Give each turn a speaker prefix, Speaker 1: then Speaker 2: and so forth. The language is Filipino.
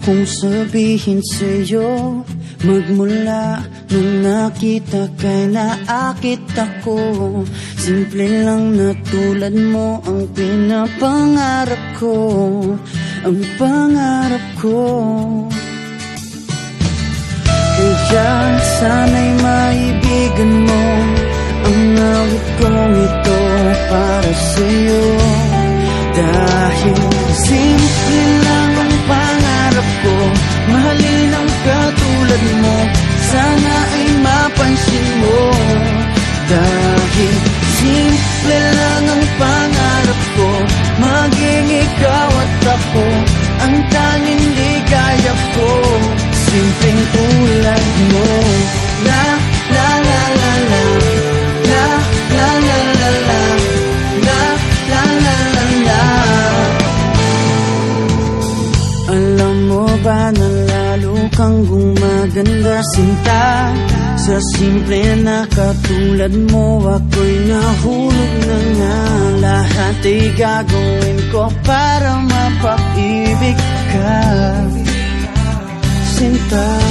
Speaker 1: kong sabihin sa'yo, magmula nung nakita kay naakit ako. Simple lang na tulad mo ang pinapangarap ko, ang pangarap ko. Kaya sana'y maibigan mo ang awit kong ito para sa'yo. Dahil simple lang ang pangarap ko, mahalin ang katulad mo, sana ay mapansin mo. Dahil simple lang ang pangarap ko, maging ikaw at ako ang tanging ligaya ko. Simpleng tulad mo. La la la la la, la la la la la, la la la la la. Alam mo ba na lalo kang gumaganda, sinta, sa simple na katulad mo. Ako'y nahulog na nga, lahat ay gagawin ko para mapag-ibig ka, sinta.